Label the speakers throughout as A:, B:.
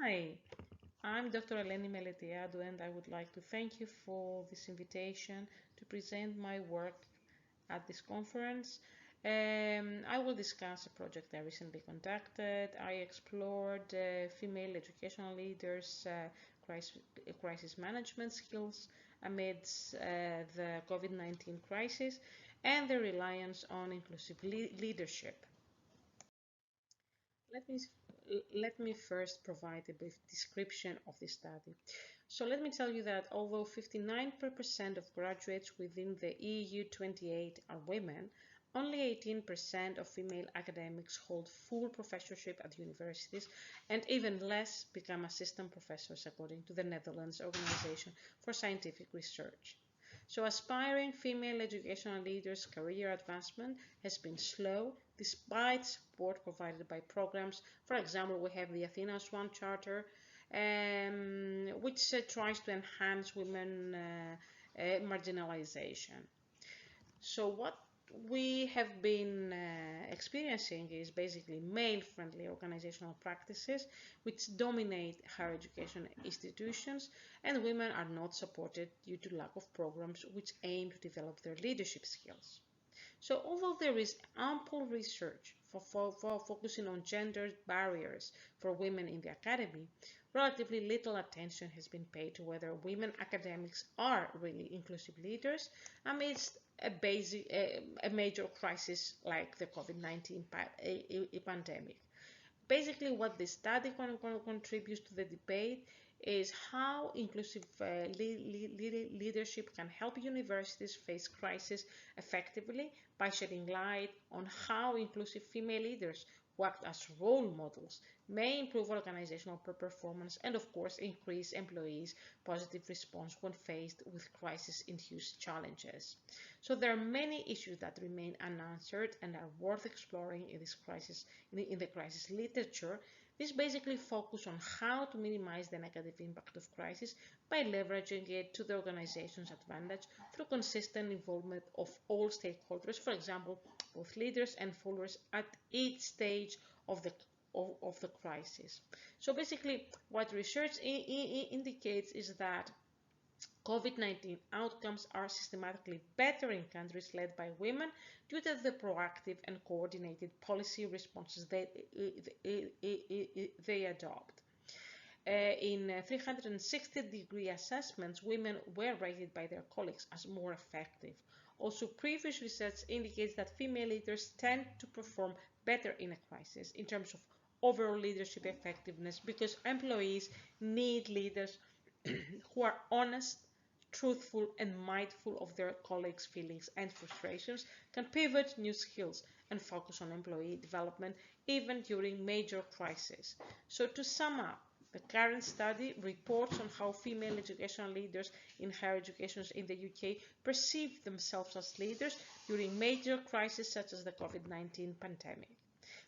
A: Hi, I'm Dr. Eleni Meletiadou, and I would like to thank you for this invitation to present my work at this conference. I will discuss a project I recently conducted. I explored female educational leaders' crisis management skills amidst the COVID-19 crisis and the reliance on inclusive leadership. Let me let me first provide a brief description of the study. So let me tell you that although 59% of graduates within the EU 28 are women, only 18% of female academics hold full professorship at universities, and even less become assistant professors according to the Netherlands Organization for Scientific Research. So aspiring female educational leaders' career advancement has been slow despite support provided by programs. For example, we have the Athena Swan Charter, which tries to enhance women marginalization. So what we have been experiencing is basically male-friendly organizational practices which dominate higher education institutions, and women are not supported due to lack of programs which aim to develop their leadership skills. So although there is ample research for focusing on gender barriers for women in the academy, relatively little attention has been paid to whether women academics are really inclusive leaders amidst a major crisis like the COVID-19 pandemic. Basically, what this study contributes to the debate is how inclusive leadership can help universities face crisis effectively by shedding light on how inclusive female leaders who act as role models may improve organizational performance and, of course, increase employees' positive response when faced with crisis-induced challenges. So there are many issues that remain unanswered and are worth exploring in this crisis, in the crisis literature. This basically focuses on how to minimize the negative impact of crisis by leveraging it to the organization's advantage through consistent involvement of all stakeholders, for example, both leaders and followers at each stage of the crisis. So basically, what research indicates is that COVID-19 outcomes are systematically better in countries led by women due to the proactive and coordinated policy responses they adopt. In 360-degree assessments, women were rated by their colleagues as more effective. Also, previous research indicates that female leaders tend to perform better in a crisis in terms of overall leadership effectiveness because employees need leaders who are honest, truthful, and mindful of their colleagues' feelings and frustrations, can pivot new skills and focus on employee development even during major crises. So to sum up, the current study reports on how female educational leaders in higher education in the UK perceive themselves as leaders during major crises such as the COVID-19 pandemic.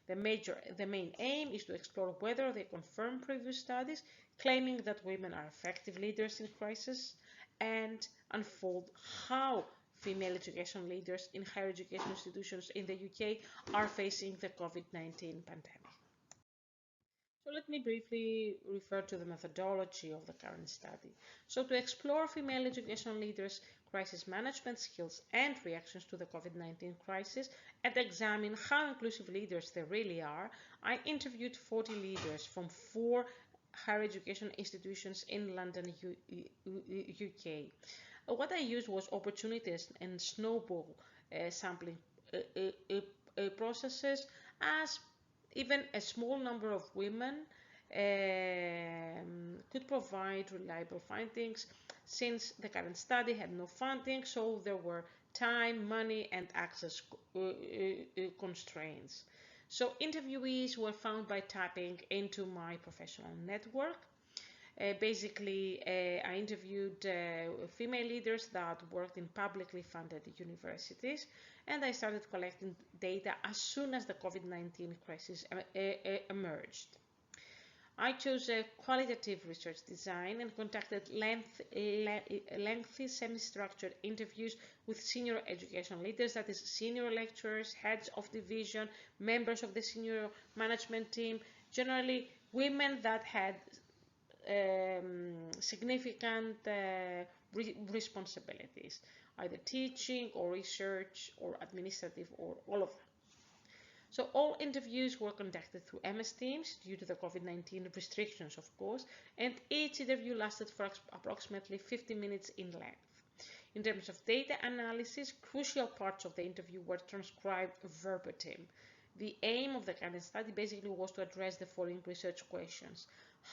A: The main aim is to explore whether they confirm previous studies claiming that women are effective leaders in crisis and unfold how female education leaders in higher education institutions in the UK are facing the COVID-19 pandemic. So let me briefly refer to the methodology of the current study. So to explore female educational leaders' crisis management skills and reactions to the COVID-19 crisis and examine how inclusive leaders they really are, I interviewed 40 leaders from 4 higher education institutions in London, UK. What I used was opportunities and snowball sampling processes, as even a small number of women could provide reliable findings since the current study had no funding, so there were time, money, and access constraints. So interviewees were found by tapping into my professional network. I interviewed female leaders that worked in publicly funded universities, and I started collecting data as soon as the COVID-19 crisis emerged. I chose a qualitative research design and conducted lengthy semi-structured interviews with senior education leaders, that is senior lecturers, heads of division, members of the senior management team, generally women that had significant responsibilities, either teaching or research or administrative or all of them. So all interviews were conducted through MS Teams due to the COVID-19 restrictions, of course, and each interview lasted for approximately 50 minutes in length. In terms of data analysis, crucial parts of the interview were transcribed verbatim. The aim of the current study basically was to address the following research questions.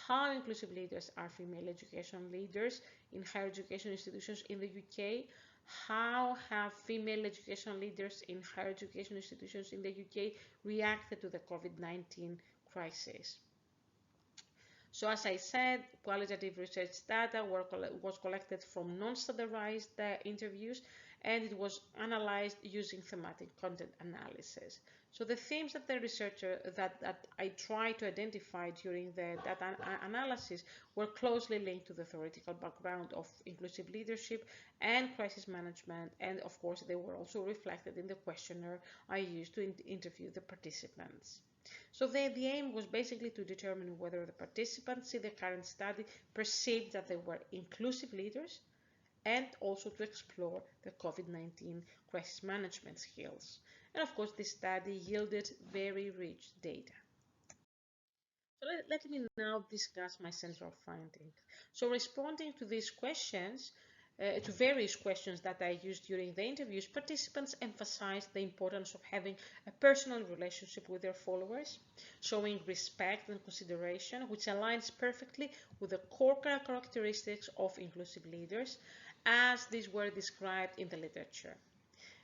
A: How inclusive leaders are female education leaders in higher education institutions in the UK? How have female education leaders in higher education institutions in the UK reacted to the COVID-19 crisis? So as I said, qualitative research data was collected from non-standardized interviews, and it was analyzed using thematic content analysis. So the themes that the researcher that I tried to identify during the data analysis were closely linked to the theoretical background of inclusive leadership and crisis management, and of course they were also reflected in the questionnaire I used to interview the participants. So the aim was basically to determine whether the participants in the current study perceived that they were inclusive leaders, and also to explore the COVID-19 crisis management skills. And of course, this study yielded very rich data. So let me now discuss my central findings. So responding to these questions, to various questions that I used during the interviews, participants emphasized the importance of having a personal relationship with their followers, showing respect and consideration, which aligns perfectly with the core characteristics of inclusive leaders, as these were described in the literature.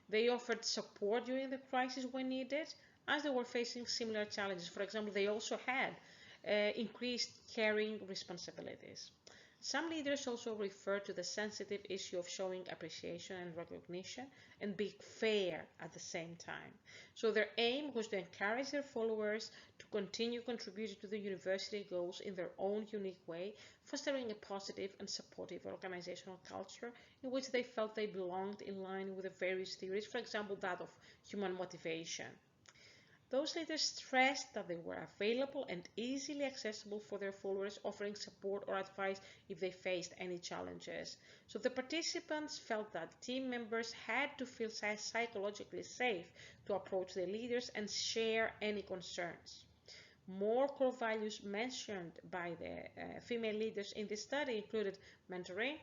A: They offered support during the crisis when needed, as they were facing similar challenges. For example, they also had increased caring responsibilities. Some leaders also refer to the sensitive issue of showing appreciation and recognition and being fair at the same time. So their aim was to encourage their followers to continue contributing to the university goals in their own unique way, fostering a positive and supportive organizational culture in which they felt they belonged in line with the various theories, for example, that of human motivation. Those leaders stressed that they were available and easily accessible for their followers, offering support or advice if they faced any challenges. So the participants felt that team members had to feel psychologically safe to approach their leaders and share any concerns. More core values mentioned by the female leaders in this study included mentoring,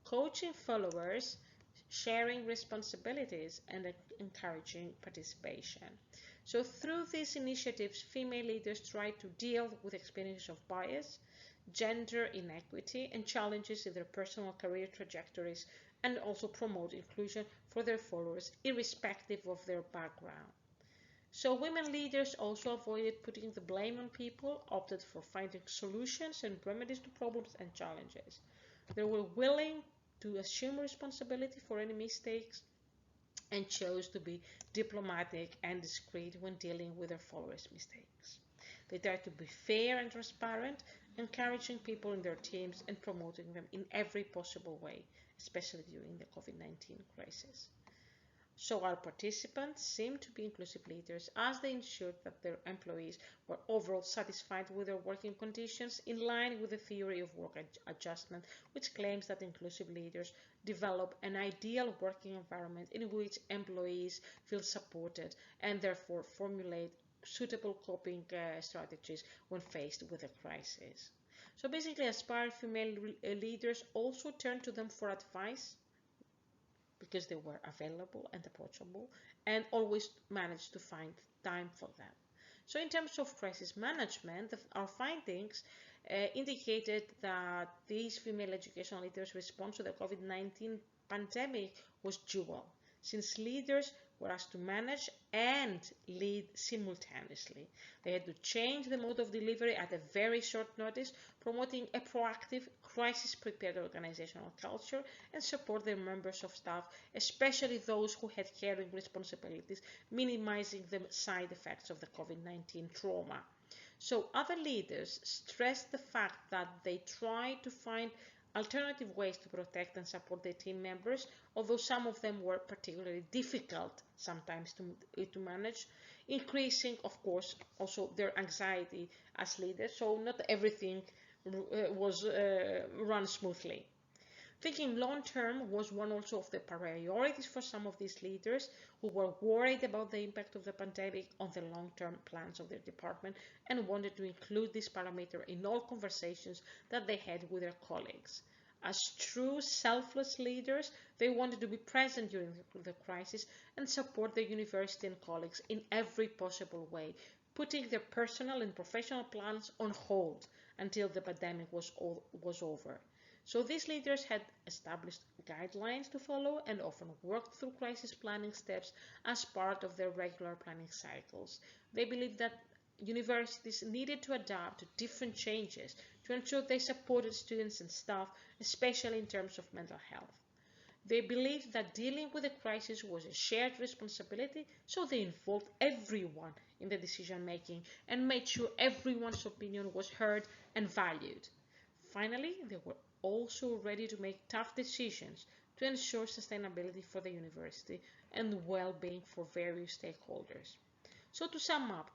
A: coaching followers, sharing responsibilities, and encouraging participation. So through these initiatives, female leaders try to deal with experiences of bias, gender inequity, and challenges in their personal career trajectories, and also promote inclusion for their followers, irrespective of their background. So women leaders also avoided putting the blame on people, opted for finding solutions and remedies to problems and challenges. They were willing to assume responsibility for any mistakes, and chose to be diplomatic and discreet when dealing with their followers' mistakes. They tried to be fair and transparent, encouraging people in their teams and promoting them in every possible way, especially during the COVID-19 crisis. So our participants seemed to be inclusive leaders as they ensured that their employees were overall satisfied with their working conditions, in line with the theory of work adjustment, which claims that inclusive leaders develop an ideal working environment in which employees feel supported and therefore formulate suitable coping strategies when faced with a crisis. So basically, aspiring female leaders also turned to them for advice, because they were available and approachable, and always managed to find time for them. So in terms of crisis management, our findings indicated that these female educational leaders' response to the COVID-19 pandemic was dual, since leaders were asked to manage and lead simultaneously. They had to change the mode of delivery at a very short notice, promoting a proactive, crisis-prepared organizational culture, and support their members of staff, especially those who had caring responsibilities, minimizing the side effects of the COVID-19 trauma. So other leaders stressed the fact that they tried to find alternative ways to protect and support their team members, although some of them were particularly difficult sometimes to manage, increasing, of course, also their anxiety as leaders. So not everything run smoothly. Thinking long term was one also of the priorities for some of these leaders who were worried about the impact of the pandemic on the long term plans of their department and wanted to include this parameter in all conversations that they had with their colleagues. As true selfless leaders, they wanted to be present during the crisis and support their university and colleagues in every possible way, putting their personal and professional plans on hold until the pandemic was over. So these leaders had established guidelines to follow and often worked through crisis planning steps as part of their regular planning cycles. They believed that universities needed to adapt to different changes to ensure they supported students and staff, especially in terms of mental health. They believed that dealing with the crisis was a shared responsibility, so they involved everyone in the decision making and made sure everyone's opinion was heard and valued. Finally, they were also ready to make tough decisions to ensure sustainability for the university and well-being for various stakeholders. So to sum up,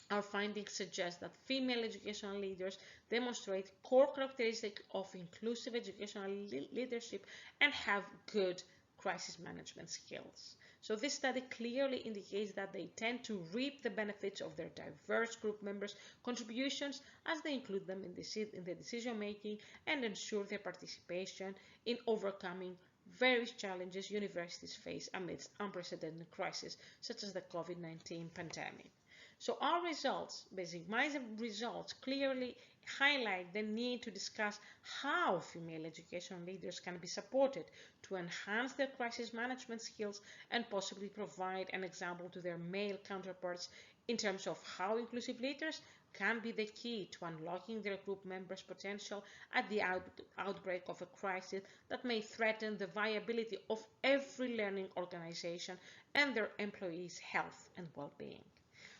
A: our findings suggest that female educational leaders demonstrate core characteristics of inclusive educational leadership and have good crisis management skills. So this study clearly indicates that they tend to reap the benefits of their diverse group members' contributions as they include them in the decision making and ensure their participation in overcoming various challenges universities face amidst unprecedented crises such as the COVID-19 pandemic. So our results, basic MISA results, clearly highlight the need to discuss how female education leaders can be supported to enhance their crisis management skills and possibly provide an example to their male counterparts in terms of how inclusive leaders can be the key to unlocking their group members' potential at the outbreak of a crisis that may threaten the viability of every learning organization and their employees' health and well-being.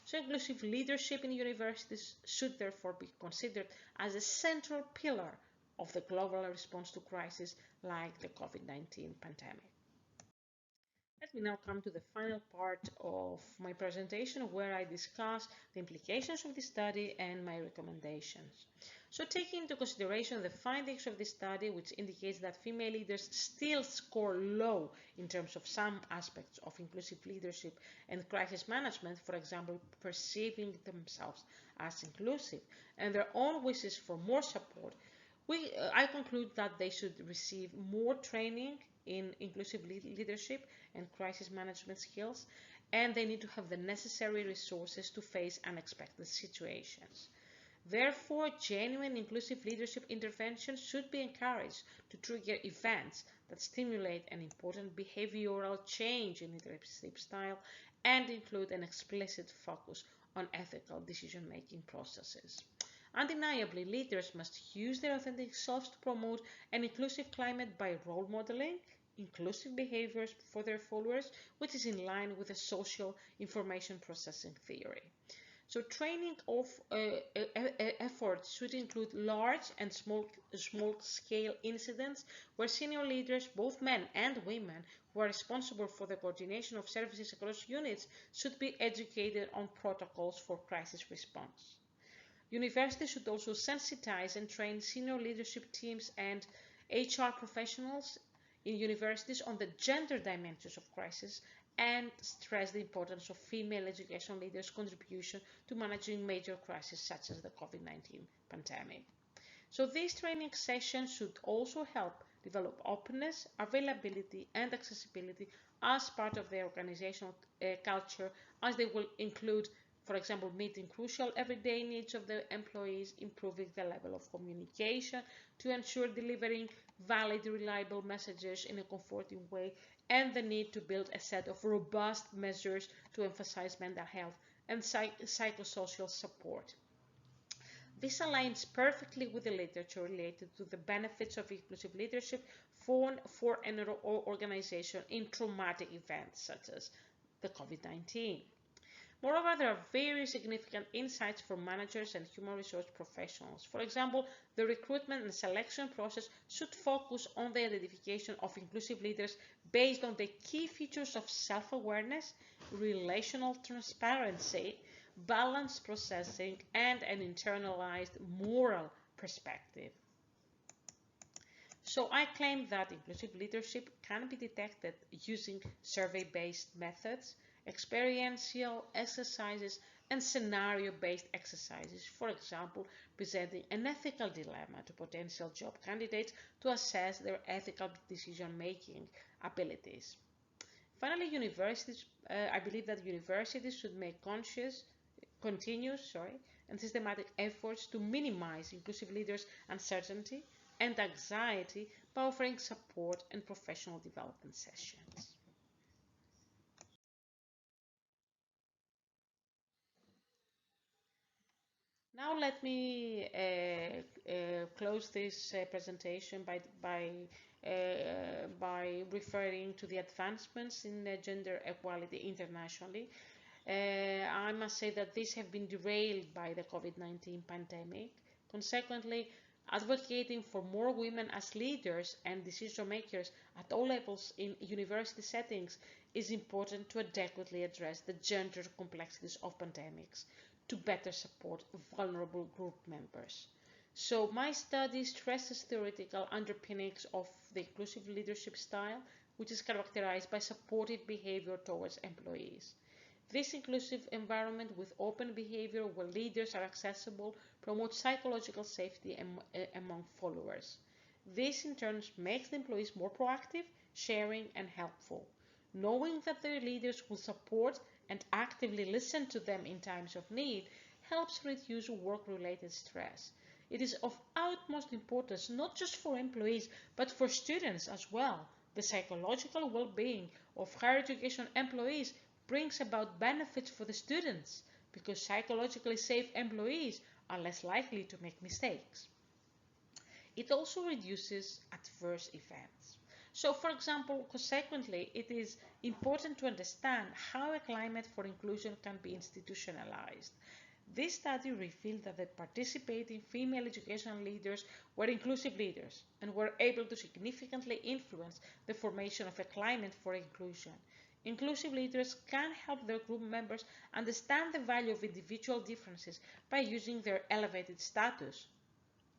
A: So inclusive leadership in universities should therefore be considered as a central pillar of the global response to crises like the COVID-19 pandemic. Let me now come to the final part of my presentation where I discuss the implications of this study and my recommendations. So taking into consideration the findings of this study, which indicates that female leaders still score low in terms of some aspects of inclusive leadership and crisis management, for example, perceiving themselves as inclusive and their own wishes for more support, I conclude that they should receive more training in inclusive leadership and crisis management skills, and they need to have the necessary resources to face unexpected situations. Therefore, genuine inclusive leadership interventions should be encouraged to trigger events that stimulate an important behavioral change in leadership style and include an explicit focus on ethical decision-making processes. Undeniably, leaders must use their authentic selves to promote an inclusive climate by role modeling inclusive behaviors for their followers, which is in line with the social information processing theory. So training of efforts should include large and small-scale incidents where senior leaders, both men and women, who are responsible for the coordination of services across units should be educated on protocols for crisis response. Universities should also sensitize and train senior leadership teams and HR professionals in universities on the gender dimensions of crisis and stress the importance of female education leaders' contribution to managing major crises such as the COVID-19 pandemic. So these training sessions should also help develop openness, availability, and accessibility as part of their organizational culture, as they will include, for example, meeting crucial everyday needs of the employees, improving the level of communication to ensure delivering valid, reliable messages in a comforting way, and the need to build a set of robust measures to emphasize mental health and psychosocial support. This aligns perfectly with the literature related to the benefits of inclusive leadership for an organization in traumatic events such as the COVID-19. Moreover, there are very significant insights for managers and human resource professionals. For example, the recruitment and selection process should focus on the identification of inclusive leaders based on the key features of self-awareness, relational transparency, balanced processing, and an internalized moral perspective. So I claim that inclusive leadership can be detected using survey-based methods, experiential exercises, and scenario-based exercises. For example, presenting an ethical dilemma to potential job candidates to assess their ethical decision-making abilities. Finally, I believe that universities should make continuous, and systematic efforts to minimize inclusive leaders' uncertainty and anxiety by offering support and professional development sessions. Now let me close this presentation by referring to the advancements in gender equality internationally. I must say that these have been derailed by the COVID-19 pandemic. Consequently, advocating for more women as leaders and decision makers at all levels in university settings is important to adequately address the gender complexities of pandemics to better support vulnerable group members. So my study stresses theoretical underpinnings of the inclusive leadership style, which is characterized by supportive behavior towards employees. This inclusive environment with open behavior where leaders are accessible promotes psychological safety among followers. This in turn makes the employees more proactive, sharing, and helpful. Knowing that their leaders will support and actively listen to them in times of need helps reduce work-related stress. It is of utmost importance not just for employees but for students as well. The psychological well-being of higher education employees brings about benefits for the students because psychologically safe employees are less likely to make mistakes. It also reduces adverse events. So, for example, consequently, it is important to understand how a climate for inclusion can be institutionalized. This study revealed that the participating female educational leaders were inclusive leaders and were able to significantly influence the formation of a climate for inclusion. Inclusive leaders can help their group members understand the value of individual differences by using their elevated status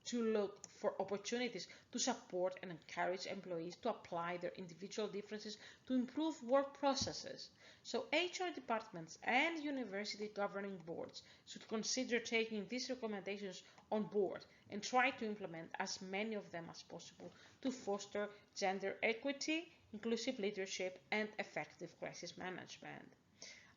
A: to look for opportunities to support and encourage employees to apply their individual differences to improve work processes. So HR departments and university governing boards should consider taking these recommendations on board and try to implement as many of them as possible to foster gender equity, inclusive leadership, and effective crisis management.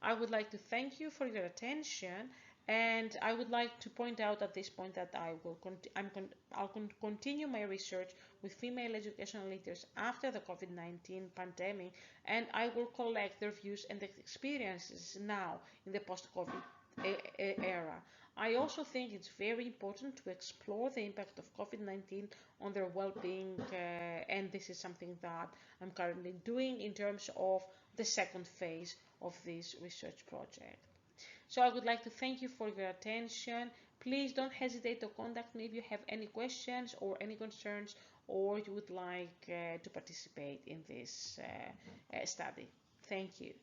A: I would like to thank you for your attention, and I would like to point out at this point that I'll continue my research with female educational leaders after the COVID-19 pandemic, and I will collect their views and experiences now in the post-COVID era. I also think it's very important to explore the impact of COVID-19 on their well-being, and this is something that I'm currently doing in terms of the second phase of this research project. So I would like to thank you for your attention. Please don't hesitate to contact me if you have any questions or any concerns or you would like to participate in this study. Thank you.